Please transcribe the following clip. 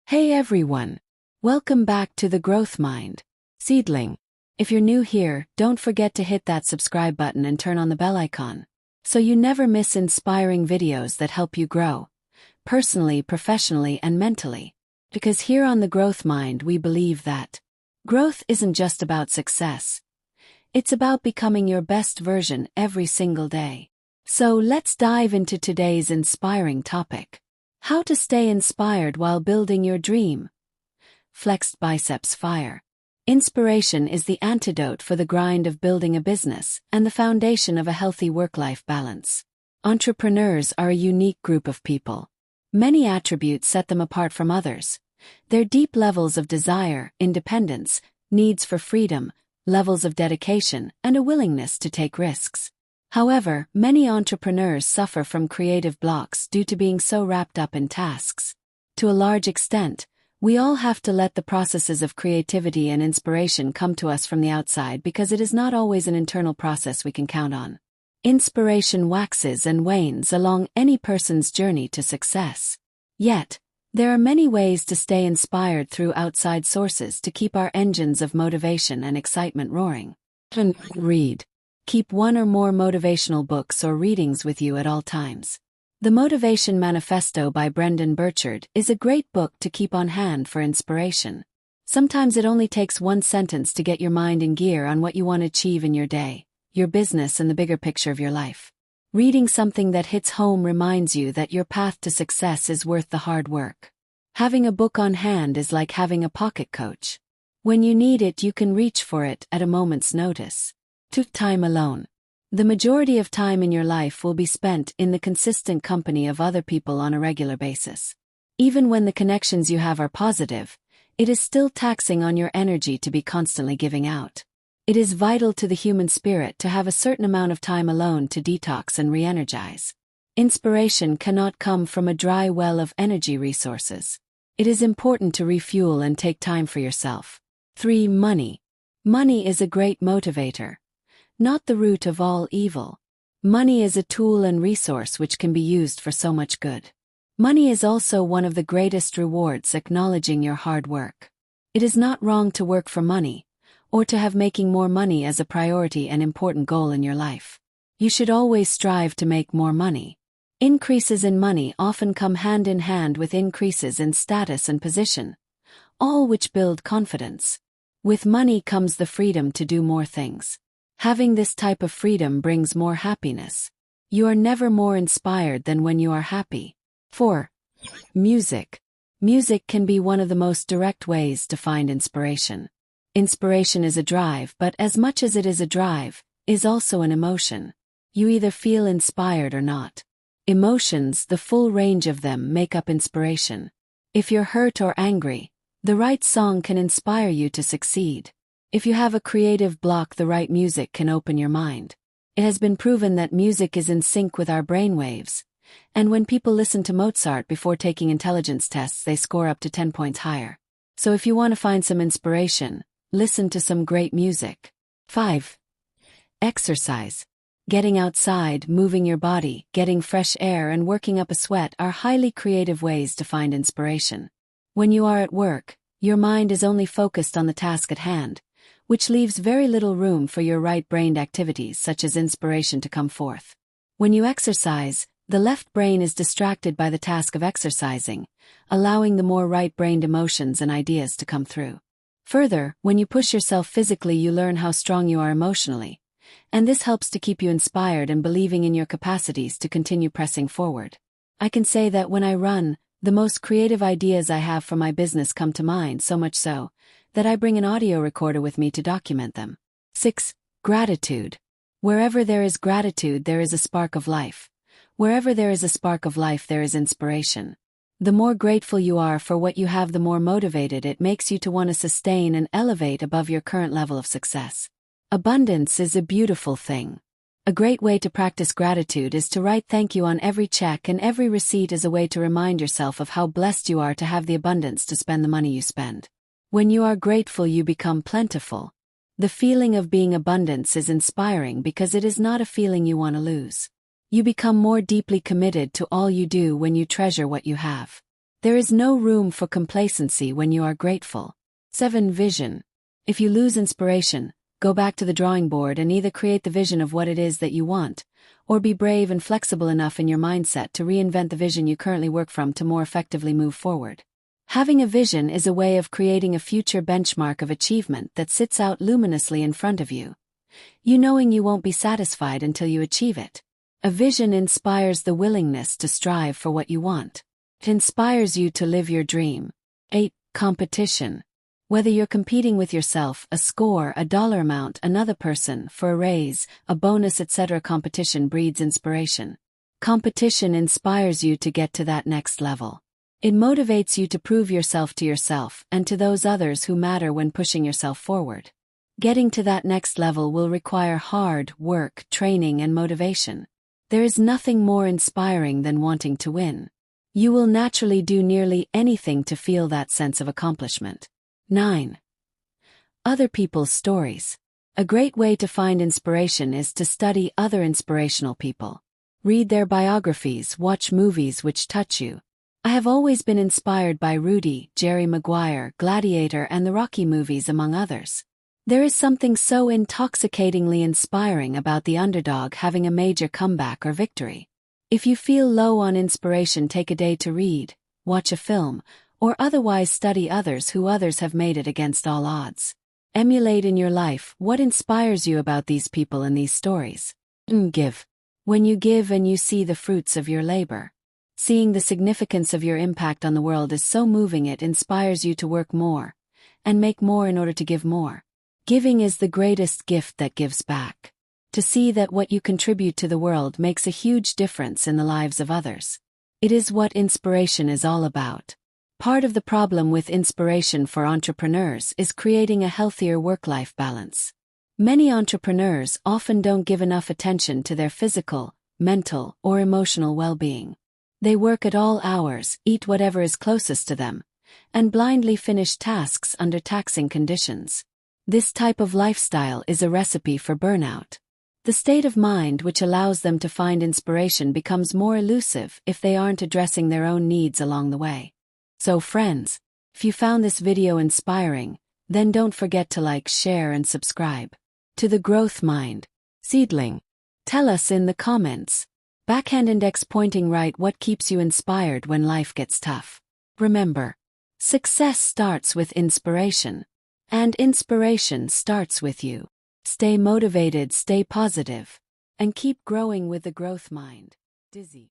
Hey everyone! Welcome back to the Growth Mind. Seedling. If you're new here, don't forget to hit that subscribe button and turn on the bell icon, so you never miss inspiring videos that help you grow, personally, professionally, and mentally. Because here on the Growth Mind we believe that growth isn't just about success. It's about becoming your best version every single day. So let's dive into today's inspiring topic. How to stay inspired while building your dream. Flexed biceps fire. Inspiration is the antidote for the grind of building a business and the foundation of a healthy work-life balance. Entrepreneurs are a unique group of people. Many attributes set them apart from others. Their deep levels of desire, independence, needs for freedom, levels of dedication, and a willingness to take risks. However, many entrepreneurs suffer from creative blocks due to being so wrapped up in tasks. To a large extent, we all have to let the processes of creativity and inspiration come to us from the outside because it is not always an internal process we can count on. Inspiration waxes and wanes along any person's journey to success. Yet, there are many ways to stay inspired through outside sources to keep our engines of motivation and excitement roaring. Read. Keep one or more motivational books or readings with you at all times. The Motivation Manifesto by Brendan Burchard is a great book to keep on hand for inspiration. Sometimes it only takes one sentence to get your mind in gear on what you want to achieve in your day, your business, and the bigger picture of your life. Reading something that hits home reminds you that your path to success is worth the hard work. Having a book on hand is like having a pocket coach. When you need it, you can reach for it at a moment's notice. Time alone. The majority of time in your life will be spent in the consistent company of other people on a regular basis. Even when the connections you have are positive, it is still taxing on your energy to be constantly giving out. It is vital to the human spirit to have a certain amount of time alone to detox and re-energize. Inspiration cannot come from a dry well of energy resources. It is important to refuel and take time for yourself. 3. Money. Money is a great motivator. Not the root of all evil. Money is a tool and resource which can be used for so much good. Money is also one of the greatest rewards, acknowledging your hard work. It is not wrong to work for money, or to have making more money as a priority and important goal in your life. You should always strive to make more money. Increases in money often come hand in hand with increases in status and position, all which build confidence. With money comes the freedom to do more things. Having this type of freedom brings more happiness. You are never more inspired than when you are happy. 4. Music. Music can be one of the most direct ways to find inspiration. Inspiration is a drive, but as much as it is a drive, is also an emotion. You either feel inspired or not. Emotions, the full range of them, make up inspiration. If you're hurt or angry, the right song can inspire you to succeed. If you have a creative block, the right music can open your mind. It has been proven that music is in sync with our brainwaves, and when people listen to Mozart before taking intelligence tests, they score up to 10 points higher. So if you want to find some inspiration, listen to some great music. 5. Exercise. Getting outside, moving your body, getting fresh air, and working up a sweat are highly creative ways to find inspiration. When you are at work, your mind is only focused on the task at hand, which leaves very little room for your right-brained activities such as inspiration to come forth. When you exercise, the left brain is distracted by the task of exercising, allowing the more right-brained emotions and ideas to come through. Further, when you push yourself physically, you learn how strong you are emotionally, and this helps to keep you inspired and believing in your capacities to continue pressing forward. I can say that when I run, the most creative ideas I have for my business come to mind, so much so that I bring an audio recorder with me to document them. 6. Gratitude. Wherever there is gratitude, there is a spark of life. Wherever there is a spark of life, there is inspiration. The more grateful you are for what you have, the more motivated it makes you to want to sustain and elevate above your current level of success. Abundance is a beautiful thing. A great way to practice gratitude is to write thank you on every check and every receipt as a way to remind yourself of how blessed you are to have the abundance to spend the money you spend. When you are grateful, you become plentiful. The feeling of being abundance is inspiring because it is not a feeling you want to lose. You become more deeply committed to all you do when you treasure what you have. There is no room for complacency when you are grateful. 7. Vision. If you lose inspiration, go back to the drawing board and either create the vision of what it is that you want, or be brave and flexible enough in your mindset to reinvent the vision you currently work from to more effectively move forward. Having a vision is a way of creating a future benchmark of achievement that sits out luminously in front of you. You knowing you won't be satisfied until you achieve it. A vision inspires the willingness to strive for what you want. It inspires you to live your dream. 8. Competition. Whether you're competing with yourself, a score, a dollar amount, another person, for a raise, a bonus, etc., competition breeds inspiration. Competition inspires you to get to that next level. It motivates you to prove yourself to yourself and to those others who matter when pushing yourself forward. Getting to that next level will require hard work, training, and motivation. There is nothing more inspiring than wanting to win. You will naturally do nearly anything to feel that sense of accomplishment. 9. Other people's stories. A great way to find inspiration is to study other inspirational people. Read their biographies, watch movies which touch you. I have always been inspired by Rudy, Jerry Maguire, Gladiator, and the Rocky movies, among others. There is something so intoxicatingly inspiring about the underdog having a major comeback or victory. If you feel low on inspiration, take a day to read, watch a film, or otherwise study others who have made it against all odds. Emulate in your life what inspires you about these people and these stories. Give. When you give and you see the fruits of your labor. Seeing the significance of your impact on the world is so moving it inspires you to work more and make more in order to give more. Giving is the greatest gift that gives back. To see that what you contribute to the world makes a huge difference in the lives of others. It is what inspiration is all about. Part of the problem with inspiration for entrepreneurs is creating a healthier work-life balance. Many entrepreneurs often don't give enough attention to their physical, mental, or emotional well-being. They work at all hours, eat whatever is closest to them, and blindly finish tasks under taxing conditions. This type of lifestyle is a recipe for burnout. The state of mind which allows them to find inspiration becomes more elusive if they aren't addressing their own needs along the way. So friends, if you found this video inspiring, then don't forget to like, share, and subscribe. To the Growth Mind. Seedling. Tell us in the comments. Backhand index pointing right, what keeps you inspired when life gets tough? Remember, success starts with inspiration. And inspiration starts with you. Stay motivated, stay positive, and keep growing with the Growth Mind. Dizzy.